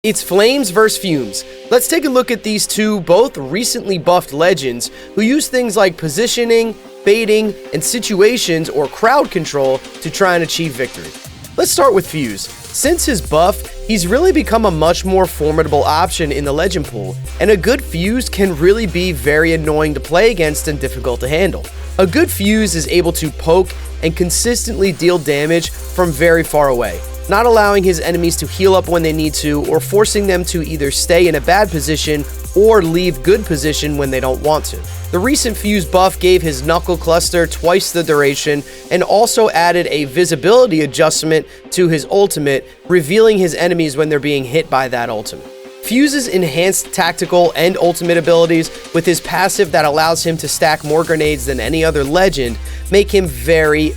It's Flames vs Fumes. Let's take a look at these two both recently buffed legends who use things like positioning, baiting, and situations or crowd control to try and achieve victory. Let's start with Fuse. Since his buff, he's really become a much more formidable option in the legend pool, and a good Fuse can really be very annoying to play against and difficult to handle. A good Fuse is able to poke and consistently deal damage from very far away, not allowing his enemies to heal up when they need to, or forcing them to either stay in a bad position or leave good position when they don't want to. The recent Fuse buff gave his knuckle cluster twice the duration and also added a visibility adjustment to his ultimate, revealing his enemies when they're being hit by that ultimate. Fuse's enhanced tactical and ultimate abilities with his passive that allows him to stack more grenades than any other legend make him very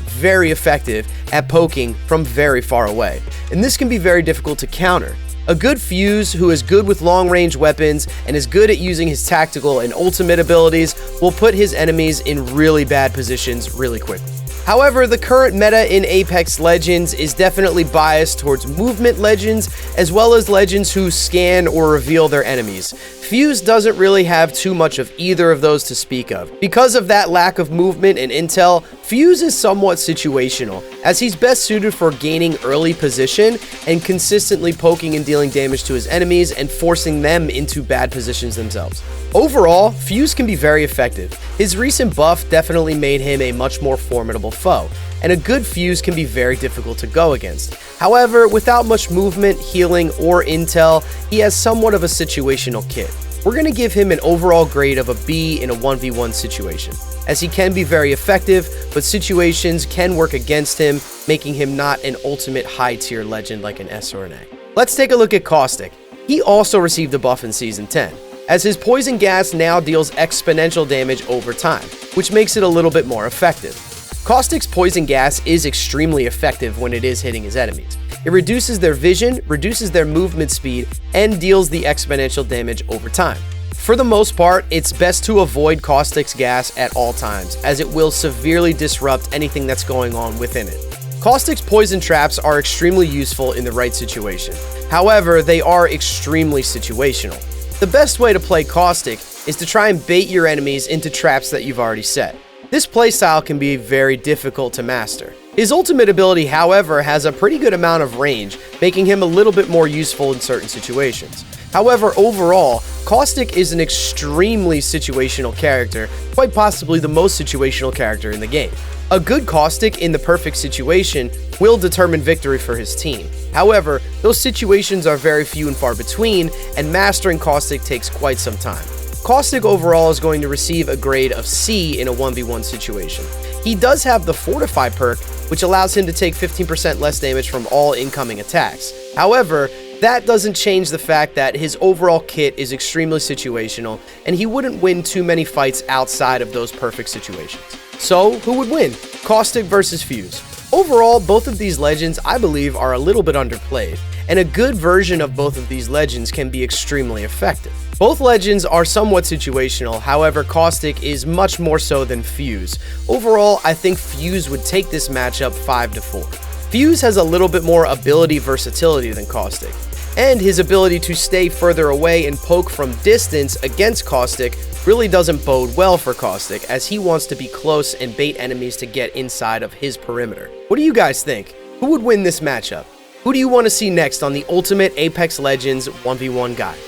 effective at poking from very far away, and this can be very difficult to counter. A good Fuse who is good with long-range weapons and is good at using his tactical and ultimate abilities will put his enemies in really bad positions really quickly. However, the current meta in Apex Legends is definitely biased towards movement legends as well as legends who scan or reveal their enemies. Fuse doesn't really have too much of either of those to speak of. Because of that lack of movement and intel, Fuse is somewhat situational, as he's best suited for gaining early position and consistently poking and dealing damage to his enemies and forcing them into bad positions themselves. Overall, Fuse can be very effective. His recent buff definitely made him a much more formidable foe, and a good Fuse can be very difficult to go against. However, without much movement, healing, or intel, he has somewhat of a situational kit. We're going to give him an overall grade of a B in a 1v1 situation, as he can be very effective, but situations can work against him, making him not an ultimate high-tier legend like an S or an A. Let's take a look at Caustic. He also received a buff in Season 10, as his poison gas now deals exponential damage over time, which makes it a little bit more effective. Caustic's poison gas is extremely effective when it is hitting his enemies. It reduces their vision, reduces their movement speed, and deals the exponential damage over time. For the most part, it's best to avoid Caustic's gas at all times, as it will severely disrupt anything that's going on within it. Caustic's poison traps are extremely useful in the right situation. However, they are extremely situational. The best way to play Caustic is to try and bait your enemies into traps that you've already set. This playstyle can be very difficult to master. His ultimate ability, however, has a pretty good amount of range, making him a little bit more useful in certain situations. However, overall, Caustic is an extremely situational character, quite possibly the most situational character in the game. A good Caustic in the perfect situation will determine victory for his team. However, those situations are very few and far between, and mastering Caustic takes quite some time. Caustic overall is going to receive a grade of C in a 1v1 situation. He does have the Fortify perk, which allows him to take 15% less damage from all incoming attacks. However, that doesn't change the fact that his overall kit is extremely situational, and he wouldn't win too many fights outside of those perfect situations. So, who would win? Caustic versus Fuse. Overall, both of these legends, I believe, are a little bit underplayed, and a good version of both of these legends can be extremely effective. Both legends are somewhat situational, however, Caustic is much more so than Fuse. Overall, I think Fuse would take this matchup 5-4. Fuse has a little bit more ability versatility than Caustic, and his ability to stay further away and poke from distance against Caustic really doesn't bode well for Caustic, as he wants to be close and bait enemies to get inside of his perimeter. What do you guys think? Who would win this matchup? Who do you want to see next on the Ultimate Apex Legends 1v1 guide?